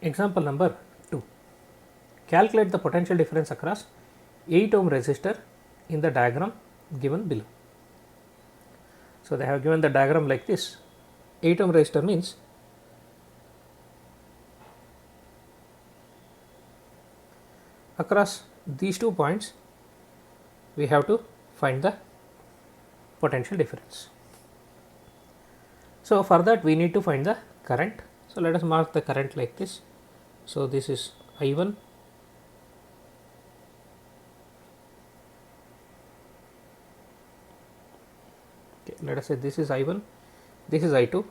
Example number 2. Calculate the potential difference across 8 ohm resistor in the diagram given below. So, they have given the diagram like this. 8 ohm resistor means across these 2 points we have to find the potential difference. So, for that we need to find the current. So, let us mark the current like this. So, this is I1, okay, let us say this is I1, this is I2.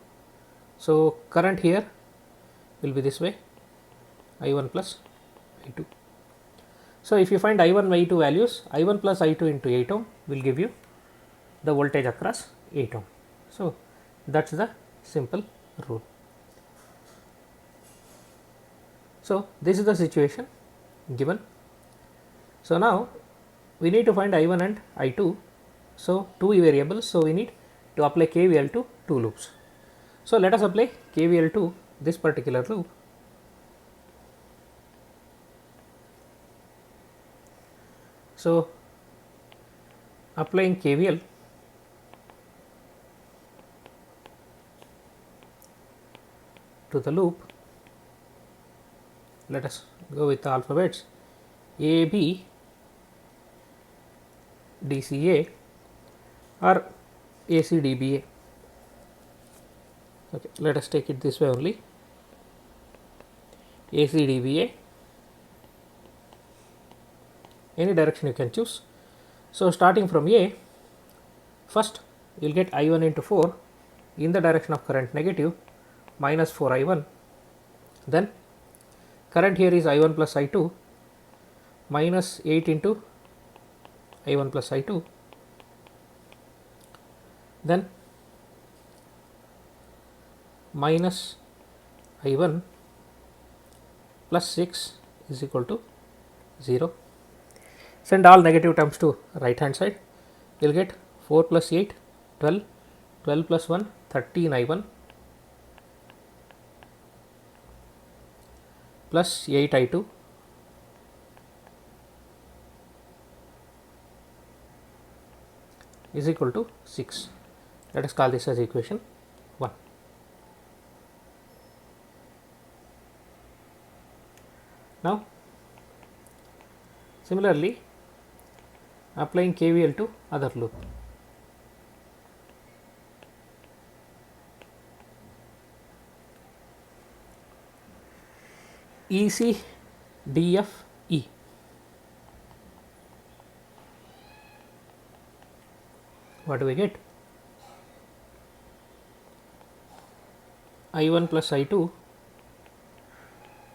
So, current here will be this way, I1 plus I2. So, if you find I1 I2 values, I1 plus I2 into 8 ohm will give you the voltage across 8 ohm. So, that is the simple rule. So, this is the situation given. So, now we need to find I1 and I2. So, 2 variables. So, we need to apply KVL to 2 loops. So, let us apply KVL to this particular loop. So, applying KVL, to the loop, let us go with the alphabets A, B, DCA or AC, DBA. Okay, let us take it this way only, AC, DBA, any direction you can choose. So, starting from A, first you will get I1 into 4 in the direction of current negative minus 4 I1, then current here is I1 plus I2 minus 8 into I1 plus I2, then minus I1 plus 6 is equal to 0. Send all negative terms to right hand side. You will get 4 plus 8, 12, 12 plus 1, 13 I1 plus 8 I2 is equal to 6. Let us call this as equation 1. Now, similarly, applying KVL to other loop. EC, DF, E. What do we get? I1 plus I2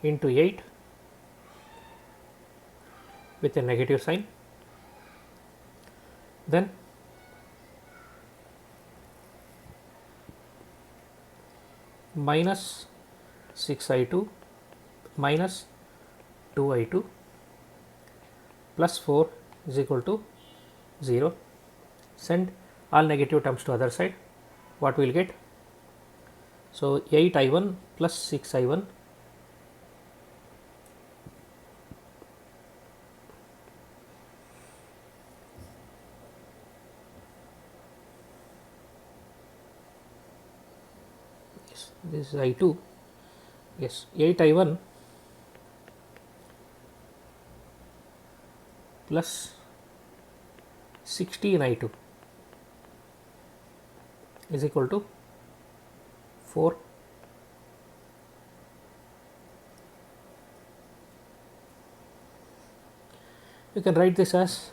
into 8 with a negative sign, then minus 6 I2 minus 2 I2 plus 4 is equal to 0. Send all negative terms to other side. What we will get? So, 8 I1 plus 6 I1 this is I2, yes, 8 I1 plus 16 I2 is equal to 4. You can write this as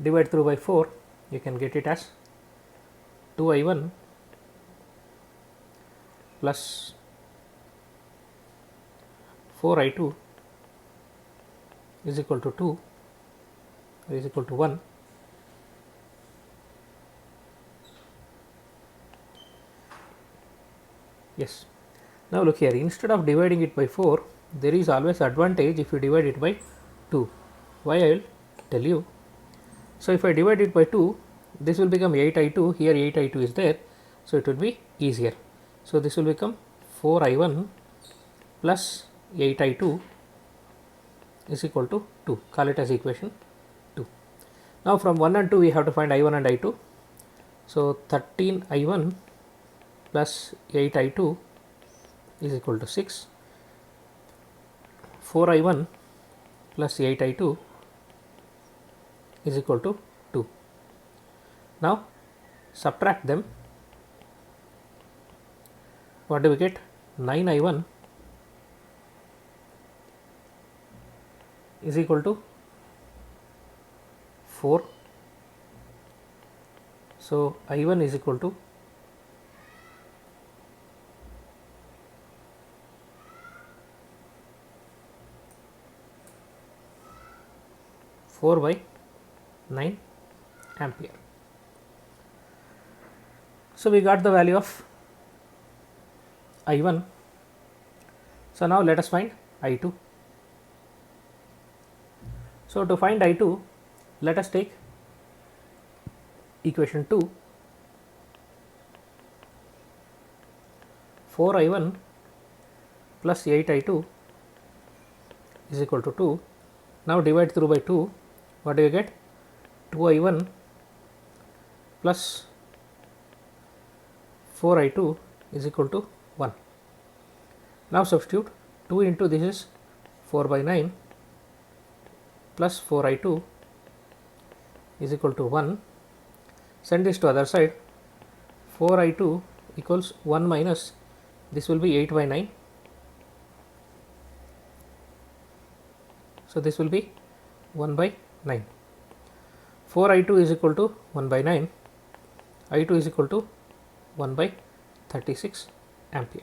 divide through by 4, you can get it as 2 I1 plus 4 I2 is equal to 2 is equal to 1. Yes. Now, look here, instead of dividing it by 4, there is always advantage if you divide it by 2. Why, I will tell you. So, if I divide it by 2, this will become 8 I2, here 8 I2 is there. So, it will be easier. So, this will become 4I1 plus 8I2 is equal to 2. Call it as equation 2. Now from 1 and 2 we have to find I1 and I2. So 13I1 plus 8I2 is equal to 6. 4I1 plus 8I2 is equal to 2. Now subtract them. What do we get? 9I1 is equal to 4. So I1 is equal to 4 by 9 ampere. So we got the value of I1. So now let us find I2. So to find I2, let us take equation 2. 4I1 plus 8I2 is equal to 2. Now divide through by 2. What do you get? 2I1 plus 4I2 is equal to 1. Now substitute 2 into this is 4 by 9 plus 4I2 is equal to 1. Send this to other side. 4I2 equals 1 minus this will be 8 by 9. So this will be 1 by 9. 4I2 is equal to 1 by 9. I2 is equal to 1 by 36 ampere.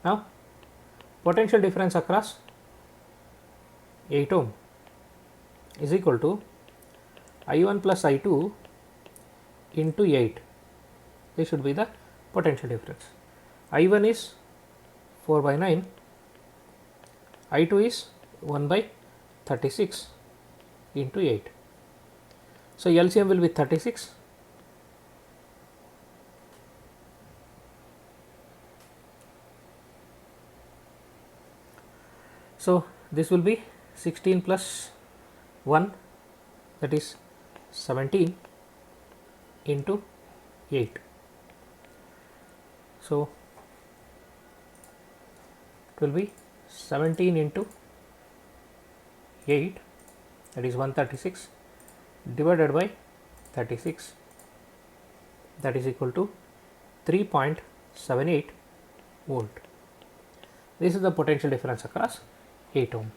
Now potential difference across 8 ohm is equal to I1 plus I2 into 8. This should be the potential difference. I1 is 4 by 9, I2 is 1 by 36 into 8. So LCM will be 36. So this will be 16 plus 1, that is 17 into 8. So it will be 17 into 8, that is 136, divided by 36, that is equal to 3.78 volt. This is the potential difference across 8 ohm.